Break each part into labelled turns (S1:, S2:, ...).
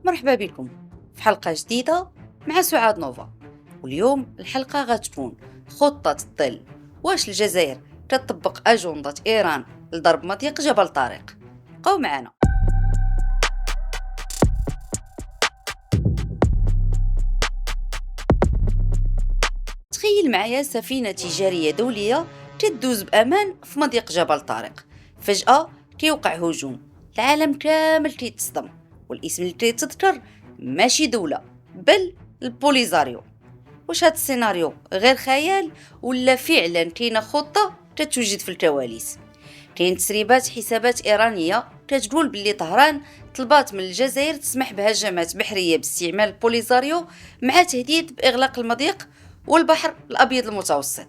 S1: مرحبا بكم في حلقة جديدة مع سعاد نوفا. واليوم الحلقة غتكون خطة الظل، واش الجزائر تطبق أجندة إيران لضرب مضيق جبل طارق؟ بقاو معنا. تخيل معايا سفينة تجارية دولية تدوز بأمان في مضيق جبل طارق، فجأة تيوقع هجوم، العالم كامل تيتصدم، والاسم اللي تيتذكر ماشي دولة بل البوليزاريو. واش هاد السيناريو غير خيال ولا فعلا كاينه خطة تتوجد في الكواليس؟ كاين تسريبات حسابات إيرانية كتقول باللي طهران طلبات من الجزائر تسمح بهجمات بحرية باستعمال البوليزاريو مع تهديد بإغلاق المضيق والبحر الأبيض المتوسط.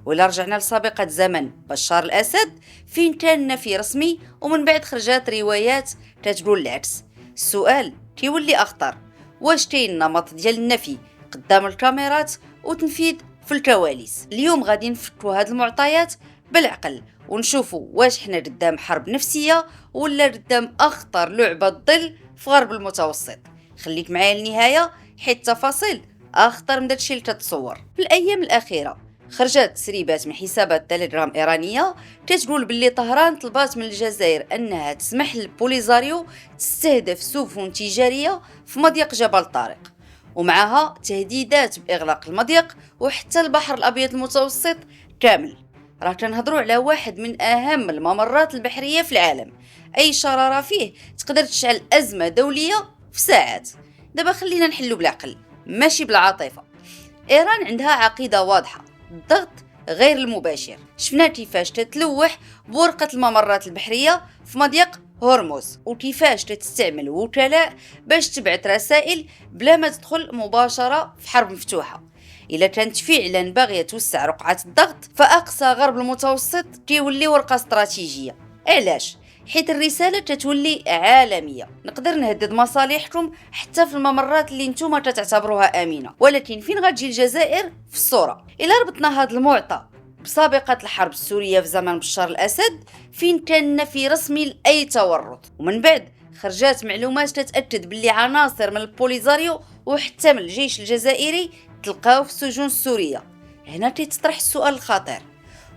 S1: وإلا رجعنا لسابقة زمن بشار الأسد فين كان نفي رسمي ومن بعد خرجات روايات تتقول العكس، السؤال كيولي أخطر، واش كاين نمط ديال النفي قدام الكاميرات وتنفيذ في الكواليس؟ اليوم غادي نفكوا هاد المعطيات بالعقل ونشوفوا واش حنا قدام حرب نفسية ولا قدام أخطر لعبة ظل في غرب المتوسط. خليك معايا للنهاية حيت التفاصيل أخطر من داكشي اللي تتصور. في الأيام الأخيرة خرجت تسريبات من حسابات تليجرام إيرانية تتقول باللي طهران طلبات من الجزائر أنها تسمح للبوليزاريو تستهدف سفن تجارية في مضيق جبل طارق، ومعها تهديدات بإغلاق المضيق وحتى البحر الأبيض المتوسط كامل. راه كنهضروا على واحد من أهم الممرات البحرية في العالم، أي شرارة فيه تقدر تشعل أزمة دولية في ساعات. دابا خلينا نحلو بالعقل ماشي بالعاطفة. إيران عندها عقيدة واضحة، الضغط غير المباشر. شفنا كيفاش تتلوح بورقة الممرات البحرية في مضيق هرمز، وكيفاش تستعمل وكلاء باش تبعث رسائل بلا ما تدخل مباشرة في حرب مفتوحة. إلا كانت فعلا باغية توسع رقعة الضغط فأقصى غرب المتوسط كيولي ورقة استراتيجية. علاش؟ حيث الرسالة تتولي عالمية، نقدر نهدد مصالحكم حتى في الممرات اللي نتوما تعتبروها آمنة. ولكن فين غتجي الجزائر في الصورة؟ إلا ربطنا هذا المعطى بسابقة الحرب السورية في زمن بشار الأسد فين كان نفي رسمي لأي تورط، ومن بعد خرجات معلومات تتأكد باللي عناصر من البوليزاريو وحتى من الجيش الجزائري تلقاو في السجون السورية. هنا تيتطرح السؤال الخطير،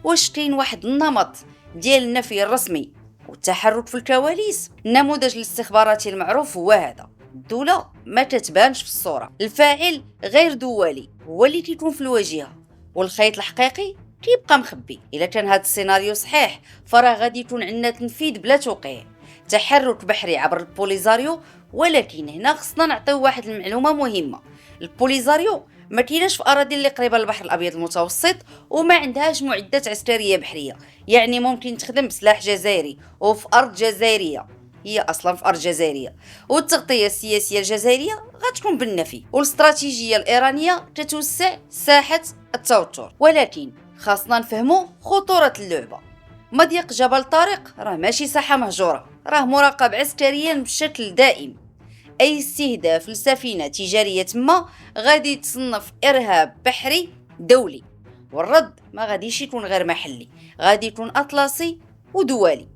S1: واش كاين واحد النمط ديال النفي الرسمي والتحرك في الكواليس؟ النموذج الاستخباراتي المعروف هو هذا، الدولة ما تتبانش في الصورة، الفاعل غير دولي هو اللي تيكون في الواجهة، والخيط الحقيقي كيبقى مخبي. إلا كان هذا السيناريو صحيح فراه غادي يكون عندنا تنفيذ بلا توقيع، تحرك بحري عبر البوليزاريو. ولكن هنا خصنا نعطيو واحد المعلومة مهمة، البوليزاريو ما كايناش في اراضي اللي قريبه للبحر الابيض المتوسط وما عندهاش معدات عسكريه بحريه، يعني ممكن تخدم بسلاح جزائري وفي ارض جزائريه، هي اصلا في ارض جزائريه، والتغطيه السياسيه الجزائريه غتكون بالنفي، والاستراتيجيه الايرانيه تتوسع ساحه التوتر. ولكن خاصنا نفهموا خطوره اللعبه. مضيق جبل طارق راه ماشي ساحه مهجوره، راه مراقب عسكريا بشكل دائم. أي استهداف لسفينة تجارية ما غادي تصنف إرهاب بحري دولي، والرد ما غاديش يكون غير محلي، غادي يكون أطلسي ودولي.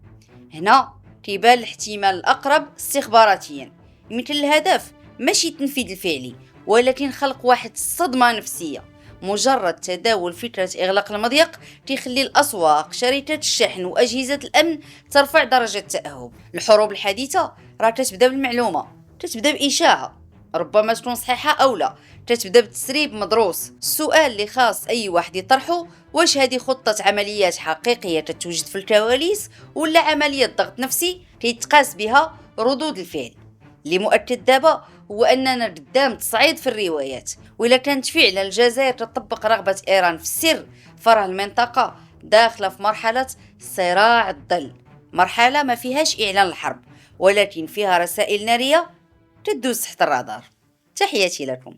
S1: هنا كيبان الاحتمال الأقرب استخباراتيا، مثل الهدف ماشي التنفيذ الفعلي ولكن خلق واحد الصدمة نفسية. مجرد تداول فكرة إغلاق المضيق تخلي الأسواق، شركات الشحن وأجهزة الأمن ترفع درجة التأهب. الحروب الحديثة راه تتبدا بالمعلومة، تتبدا بإشاعة ربما تكون صحيحة أو لا، تتبدا بتسريب مدروس. السؤال اللي خاص أي واحد يطرحه، واش هذه خطة عمليات حقيقية تتوجد في الكواليس ولا عملية ضغط نفسي تيتقاس بها ردود الفعل؟ اللي مؤكد دابا هو أننا قدام تصعيد في الروايات، وإلا كانت فعلا الجزائر تطبق رغبة إيران في السر فراه المنطقة داخلة في مرحلة صراع الظل، مرحلة ما فيهاش إعلان الحرب ولكن فيها رسائل نارية تدوس تحت الرادار. تحياتي لكم.